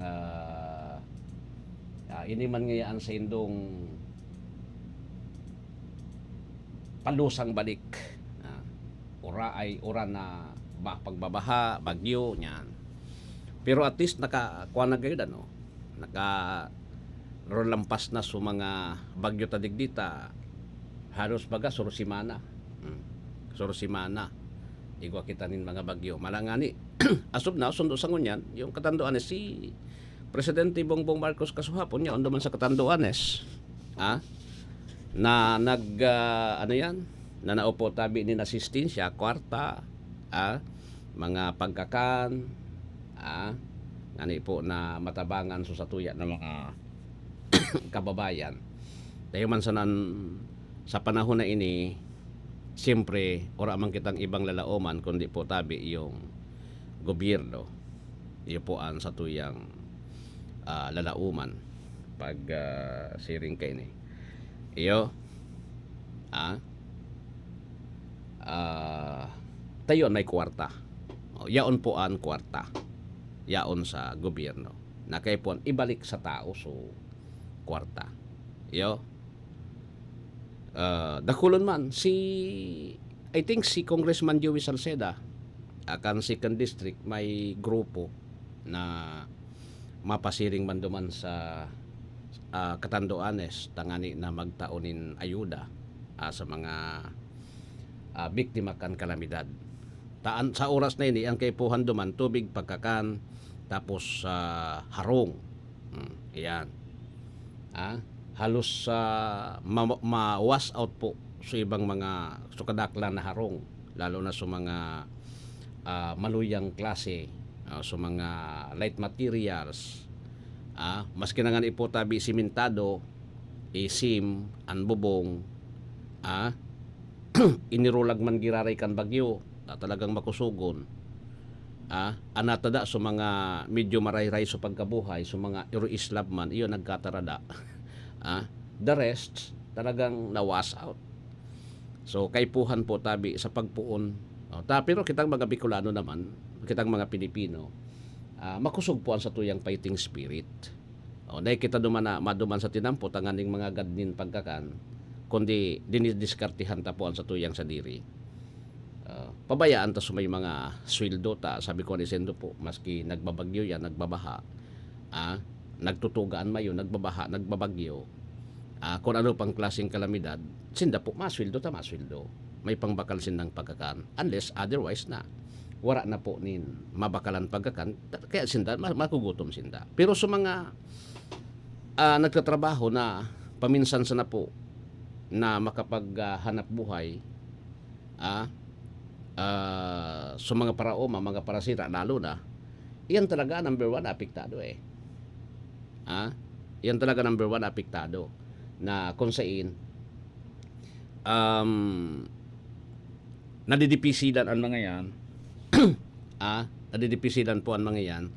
ini man nga an sa indong palusang balik, ora na pagbabaha, bagyo niyan. Pero at least nakakuha na kayo lampas na sa mga bagyo tadigdita, halos baga Sorosimana. Sorosimana. Igwa kita nin mga bagyo. Malangani, asub na, sundo sa ngunyan, yung katanduanes si Presidente Bongbong Marcos kasuhapon niya, man sa katanduanes, na na naupo tabi ni asistensya, kwarta, mga pagkakan, ngani po na matabangan sa satuya ng mga kababayan. Dahil man sa panahon na ini, siyempre, ora man kitang ibang lalauman, kundi po tabi yung gobyerno. Iyo po ang satuyang lalauman pag siring kayo ni. Iyo, tayo may kwarta. Yaon po ang kwarta. Yaon sa gobyerno. Na kayo po ibalik sa tao so kwarta. Yo. Dakulon man I think si Congressman Joey Salceda akan second district may grupo na mapasiring man duman sa Katanduanes tangani na magtaonin ayuda sa mga biktima kan kalamidad. Sa oras na ini ang kay puhan duman tubig pagkakan tapos harong. Iyan. Halos ma-wash out po sa ibang mga sukadaklan na harong, lalo na sa mga maluyang klase, sa mga light materials, maski na nga ipotabi simentado, isim, anbubong, inirulag man giraray kan bagyo, talagang makusugon. Anatada so mga medyo marayray so pagkabuhay, so mga islab man, iyon nagkatarada. The rest, talagang nawas out. So, kaipuhan po tabi sa pagpuon. Pero kitang mga Bicolano naman, kitang mga Pilipino, makusog po ang sa tuyang fighting spirit. Dahil kita maduman sa tinampo, tanganing mga gadnin pagkakan, kundi dinidiskartihan ta po ang sa tuyang sa diri. Pabayaan ta sa may mga sweldo ta, sabi ko ni Sendo po, maski nagbabagyo yan, nagbabaha, nagtutugaan mayo, nagbabaha, nagbabagyo, kung ano pang klaseng kalamidad, sinda po, masweldo ta, masweldo. May pangbakal sindang pagkakan, unless otherwise na. Wara na po nin mabakalan pagkakan, kaya sinda, makugutom sinda. Pero sa mga nagtatrabaho na paminsan sa na po na makapaghanap buhay, sa mga paraoma, mga parasita, lalo na, iyan talaga number one apektado Iyan talaga number one apektado na kung saan nadidipisilan ang mga yan nadidipisilan po ang mga yan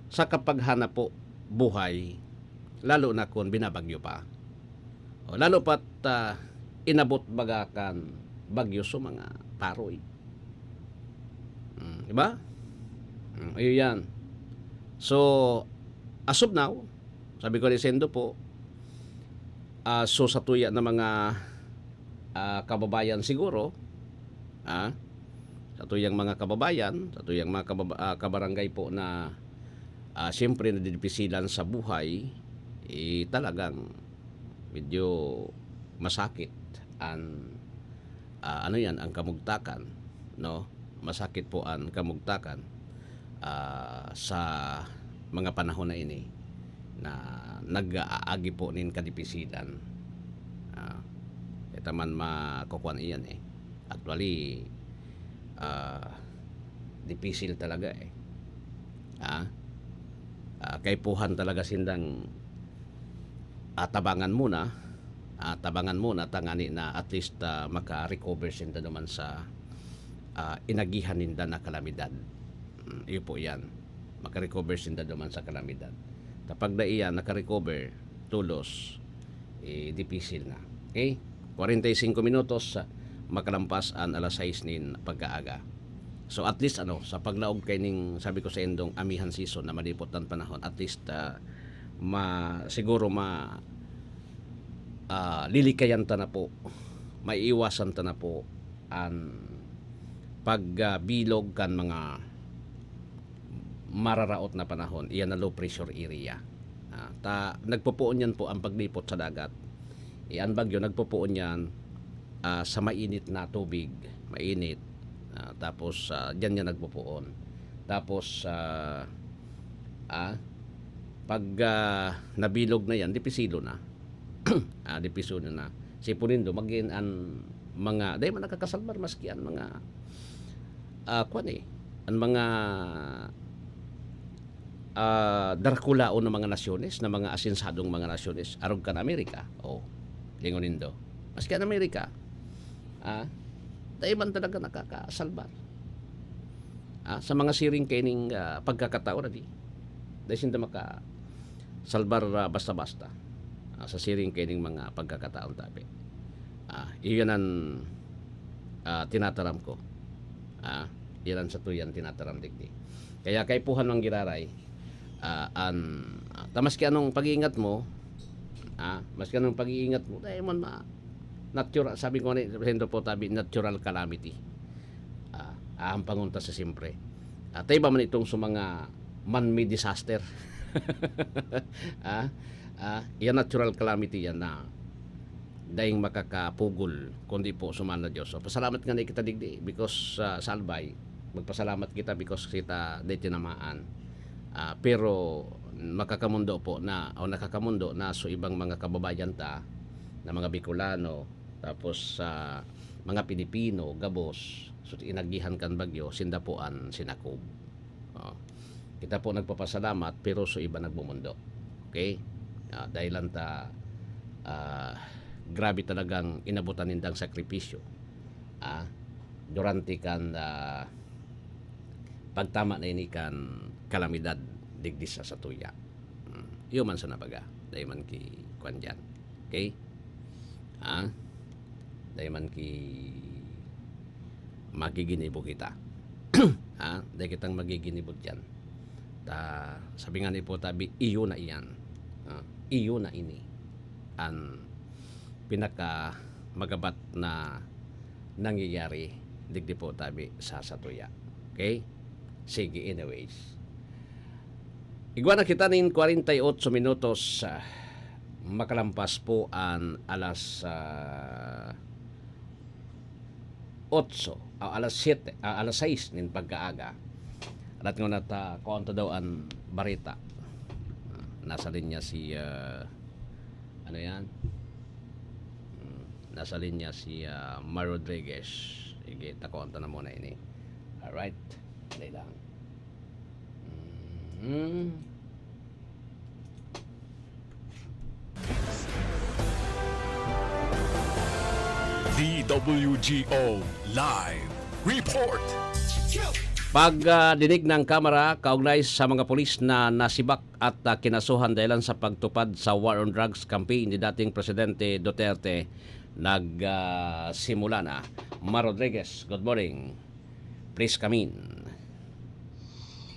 sa kapaghanap po buhay, lalo na kung binabagyo pa. Lalo pat inabot bagakan bagyo sa mga paroy. Diba? Ayun yan. So, as of now, sabi ko ni Sendo po, so sa tuya ng mga kababayan siguro, sa tuyang mga kababayan, sa tuyang mga kabarangay po na siyempre nadidipisilan sa buhay, talagang medyo masakit ang ang kamugtakan, no? Masakit po ang kamugtakan sa mga panahon na ini na nag-aagi po nin kadipisilan. Ito man makukuhan iyan Actually, dipisil talaga kaipuhan talaga sindang tabangan muna tangani na at least maka-recover sinda naman sa inagihan ninda na kalamidad. Iyo po yan, maka-recover sinda naman sa kalamidad. Kapag na iyan naka-recover tulos, dipisil na. Okay, 45 minutos makalampas ang alas 6 nin pagkaaga. So at least sa paglaog kay ning sabi ko sa endong amihan season na malipot ang panahon, at least siguro lilikayan ta na po, maiiwasan ta na po ang pagbilog kan mga mararaot na panahon, iyan na low pressure area. Nagpupuon yan po ang paglipot sa dagat. Ang bagyo nagpupuon yan sa mainit na tubig, mainit. Tapos diyan yan nagpupuon. Tapos pag nabilog na yan, dipisilo na. Dipisilo na. Sipunin do magin ang mga dahil man nakakasalbar maski ang mga ang mga Dracula o ng mga nasyones, na mga asinsadong mga nasyones, arog kan Amerika, lingonin do. Maski ang Amerika, dahil man talaga nakakasalbar. Sa mga siring kining pagkakataon na dahil sinda makasalbar basta-basta sa siring kining mga pagkakataon tabi. Iyon ang tinataram ko. Iyan sa tuyan tinataram digdi. Kaya kay puhan ng giraray, maski anong pag-iingat mo, dahil man natural, sabi ko na po tabi, natural calamity. Ang pangunta sa siyempre. Tayo ba man itong sa mga man-made disaster? Yan natural calamity yan na dahil makakapugol kundi po sumana Diyos. So, pasalamat nga na kita digdi because sa Albay, magpasalamat kita because kita di tinamaan. Pero makakamundo po na o nakakamundo na so ibang mga kababayan ta na mga Bicolano, tapos mga Pilipino, Gabos, so inagihan kan bagyo, sindapuan, sinakob. Kita po nagpapasalamat pero so iba nagbumundo. Okay? Dahil lang ta grabe talagang inabutan nindang sakripisyo durante kan pagtama na ini kan kalamidad digdi sa satuya. Iyo man sa nabaga, dahil man ki kwan dyan. Okay? Dahil man ki magiginibo kita. Dahil kitang magiginibot dyan. Sabi nga ni po tabi, iyo na iyan. Iyo na ini. Ang pinaka magabat na nangyayari digdi po tabi sa satuya. Okay? Sige, anyways. Igwa na kita nin 48 minutos makalampas po ang alas 7, alas 6 nin pagkaaga. At nga nata kuanto daw ang barita. Nasa linya si ano yan? Nasa linya si Mar Rodriguez. Sige, takuanto na muna ini. Alright. Dali lang. DWGO Live Report. Pag dinig ng kamera kaugnay sa mga pulis na nasibak at kinasuhan dahilan sa pagtupad sa War on Drugs campaign ni dating Presidente Duterte, nagsimula na. Mar Rodriguez, good morning. Please come in.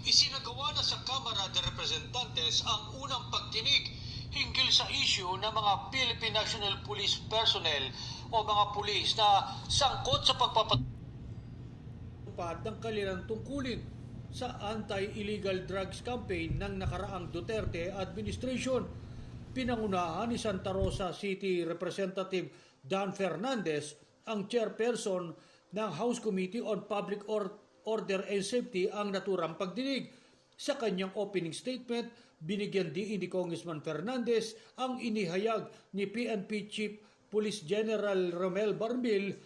Isinagawa na sa Kamara de Representantes ang unang pagdinig hinggil sa issue ng mga Philippine National Police personnel o mga pulis na sangkot sa pagpapatupad ng kanilang tungkulin sa anti-illegal drugs campaign ng nakaraang Duterte administration. Pinangunahan ni Santa Rosa City Representative Dan Fernandez, ang chairperson ng House Committee on Public Order and Safety, ang naturang pagdinig. Sa kanyang opening statement, binigyan din ni Congressman Fernandez ang inihayag ni PNP Chief Police General Romel Barmil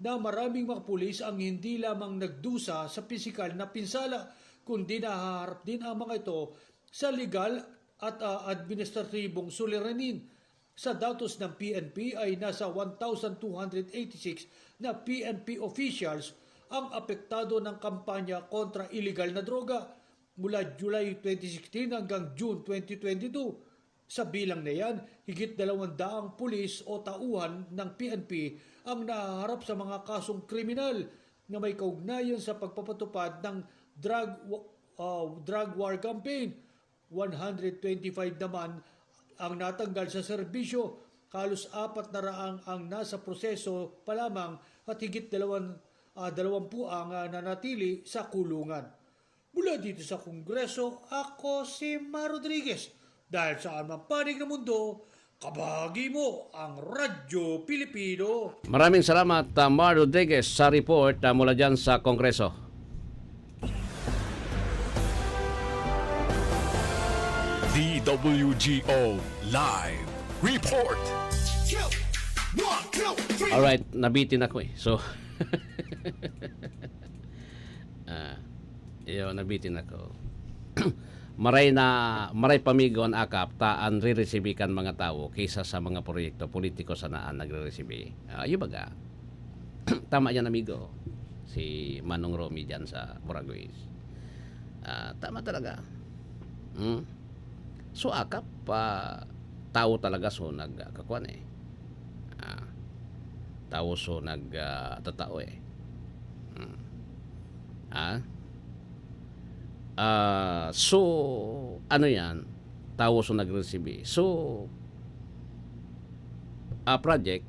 na maraming mga pulis ang hindi lamang nagdusa sa pisikal na pinsala, kundi nahaharap din ang mga ito sa legal at administratibong suliranin. Sa datos ng PNP ay nasa 1,286 na PNP officials ang apektado ng kampanya kontra illegal na droga mula July 2016 hanggang June 2022. Sa bilang na yan, higit 200 pulis o tauhan ng PNP ang nahaharap sa mga kasong kriminal na may kaugnayan sa pagpapatupad ng drug war campaign. 125 naman ang natanggal sa serbisyo, halos 400 ang nasa proseso pa lamang at higit 20 ang nanatili sa kulungan. Mula dito sa Kongreso, ako si Mar Rodriguez. Dahil sa anumang panig ng mundo, kabahagi mo ang Radyo Pilipino. Maraming salamat, Mar Rodriguez, sa report mula dyan sa Kongreso. DWGO Live Report. Alright, nabitin ako eh. So, nabitin ako. Maray pamigon akap taan re-resibikan mga tao kaysa sa mga proyekto politiko sanaan nagre-resibi. Yung baga, tama yan amigo, si Manong Romy dyan sa Boraguis. Tama talaga. So akap, tao talaga so nagkakuan eh. Tao so nagtatao eh. So ano yan, tao so nag-receive. So project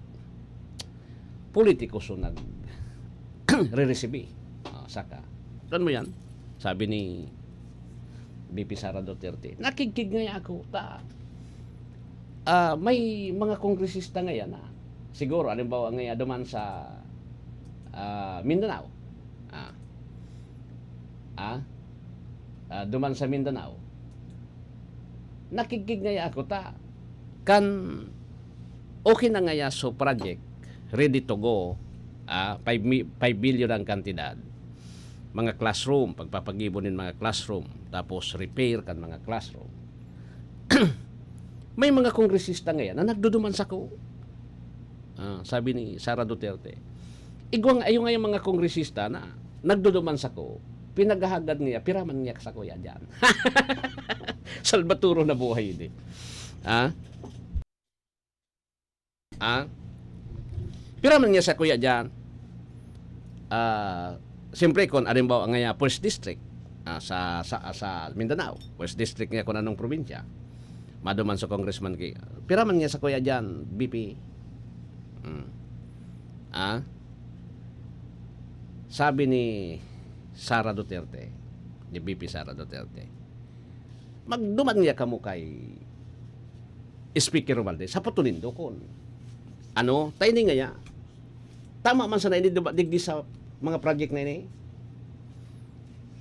politiko so nag-re-receive. Saka doon mo yan, sabi ni BP Sara Duterte, nakikig nga ako may mga kongresista ngayon na siguro halimbawa ngayon duman sa Mindanao duman sa Mindanao, nakikig nga ako kan okay na nga so project ready to go, 5 billion ang kantidad, mga classroom, pagpapagibonin mga classroom, tapos repair kan mga classroom. May mga kongresista ngayon na nagduduman sa ko, sabi ni Sara Duterte, igwang ayo nga yung mga kongresista na nagduduman sa ko, pinaghahagad niya, piraman niya sa kuya dyan. Salvaturo na buhay din. Piraman niya sa kuya dyan. Siyempre, kung alimbawa nga First District sa Mindanao, First District niya kung anong probinsya, maduman sa congressman kay piraman niya sa kuya dyan, BP. Sabi ni Sara Duterte, ni BP Sara Duterte, magduman niya kamo kay Speaker Romualdez sa patulindo kon. Tayo nga ya. Tama man sa na digdi sa mga project na ini.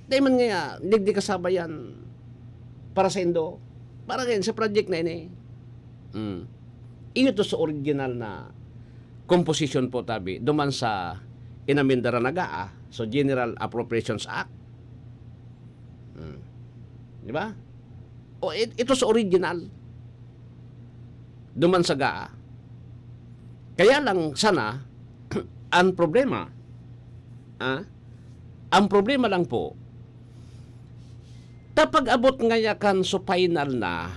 Dahil man nga, digdi kasabayan para sa Indo. Para ngayon sa project na ini. Iyo to sa original na composition po tabi. Duman sa inamendara nagaa. So General Appropriations Act. Di ba? O ito sa original. Duman sa GAA. Kaya lang sana, ang problema lang po, tapag abot ngayakan so final na,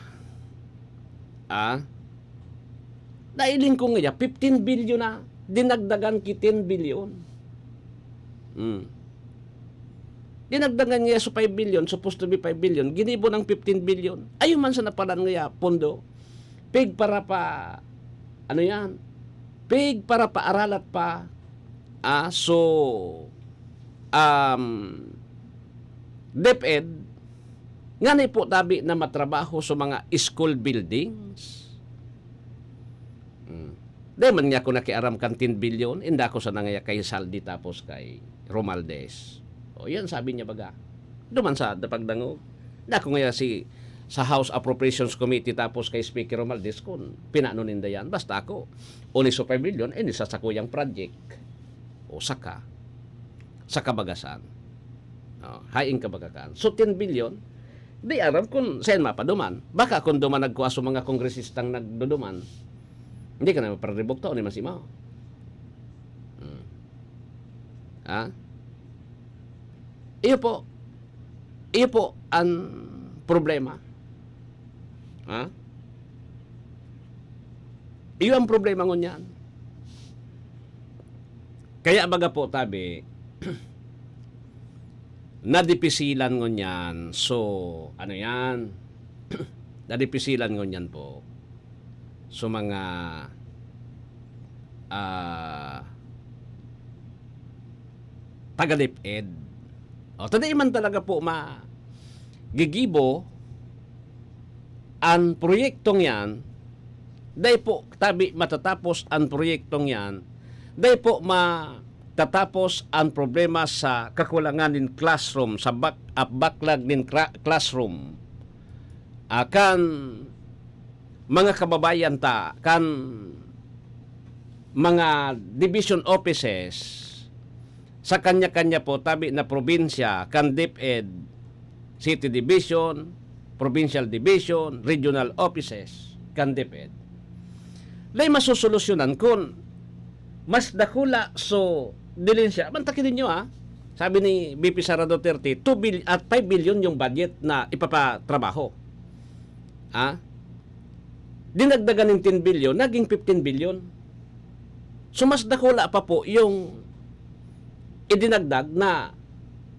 nailing ko ngaya, 15 billion na, dinagdagan ki 10 billion. Dinagdagan niya so 5 billion, supposed to be 5 billion, ginibo ng 15 billion. Ayun man sa napalan ngaya, pondo, pig para pa, pig para paaralat pa, DepEd, nga na po tabi na matrabaho sa mga school buildings. Dahil man nga ako nakiaram kan 10 billion, inda ko sa nangaya kay Saldi tapos kay Romualdez. O yan sabi niya baga. Duman sa pagdango. Dako nga sa House Appropriations Committee tapos kay Speaker Romualdez kung pinanuninda yan. Basta ako, only so 5 million, sa sakuyang project. O saka bagasan. Haing kabagakan. So 10 billion, di aram kung saan mapaduman. Baka kung duman nagkuha sa mga kongresistang nagduduman, hindi ka na maparibok to, ni Masimaw. Iyo po ang problema. Iyo ang problema ngunyan. Kaya baga po tabi, nadipisilan ngunyan. So, yan? Nadipisilan ngunyan po. So, mga taga-DepEd. Tadi man talaga po gigibo ang proyektong yan, dahil po tabi matatapos ang proyektong yan, dahil po matatapos ang problema sa kakulangan ng classroom, sa backlog ng classroom. Kan mga kababayan kan mga division offices, sa kanya-kanya po tabi na probinsya, kan DepEd, City Division, Provincial Division, Regional Offices, kan DepEd. Lay masusolusyonan kung mas dakula so dilin siya. Mantakin ninyo Sabi ni BP Sara Duterte, 5 billion yung budget na ipapatrabaho. Dinagdagan ng 10 billion, naging 15 billion. So mas dakula pa po yung idinagdag na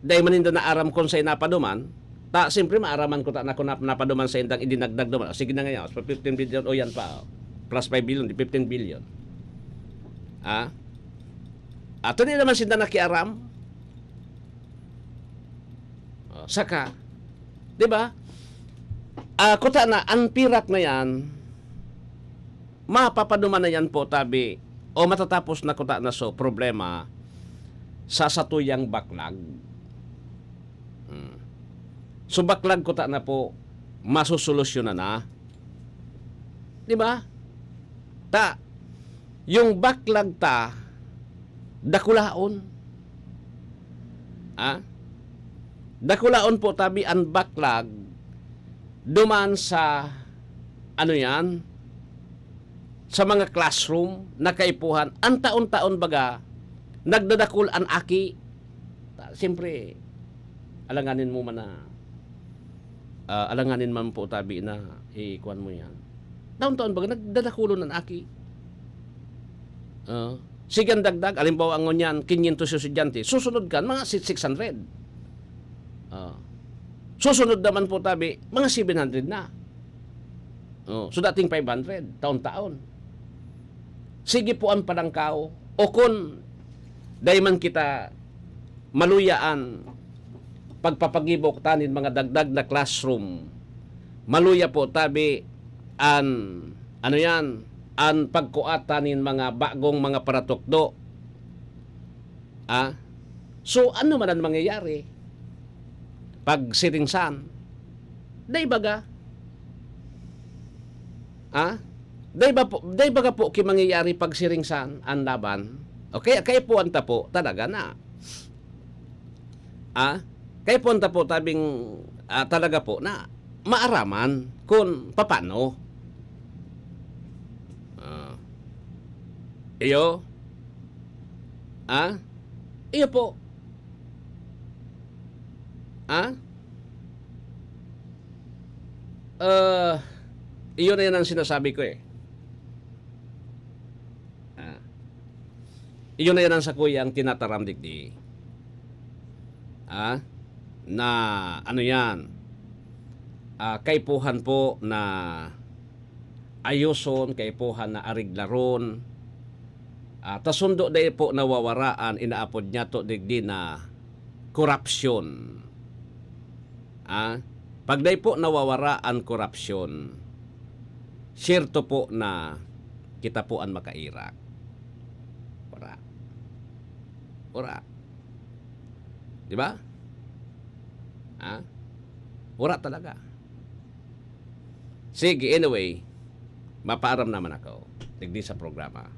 dahil maninda na aram kon sa napaduman, siyempre maaraman ko na kung napaduman sa indang idinagdag duman. Sige na ngayon, 15 billion, yan pa, plus 5 billion, 15 billion. Ato din naman sinda nakiaram. Saka, di ba? Kuta na, ang pirak na yan, mapapaduman na yan po, tabi, o matatapos na kuta na so, problema, sa satuyang backlog. So backlog ko na po masusolusyonan na. 'Di ba? Yung backlog dakulaon. Dakulaon po tabi ang backlog duman sa sa mga classroom na kaipuhan. Ang taon-taon baga nagdadakul an aki, siyempre, alanganin mo man na, alanganin man po tabi na, ikuan mo yan. Taon-taon baga, nagdadakulon an aki. Sigan dagdag, alimbawa ang ngunyan, 500 estudyante, susunod kan, mga 600. Susunod naman po tabi, mga 700 na. So dating 500, taon-taon. Sige po ang palangkaw, o kung dahil man kita maluyaan pagpapagibok tanin mga dagdag na classroom, maluya po tabi an ano yan, an pagkuatanin mga bagong mga paratokdo. So ano man ang mangyayari pag siringsan? Day baga? Day baga po mangyayari pag siringsan ang laban? Okay, kaya po anta po talaga na. Kaya po anta po tabing talaga po na maaraman kung paano. Iyo po. Iyon na yan ang sinasabi ko eh. Iyon na yan ang sa kuya ang tinataramdik di. Na ano yan? Kaipuhan po na ayuson, kaipuhan na ariglaron. Tasundo day po nawawaraan, inaapod niya to digdi na korupsyon. Pag day po nawawaraan korupsyon, siyerto po na kita po ang makairak. Ora. Di ba? Ora talaga. Sige, anyway, mapaaram naman ako. Digdi sa programa.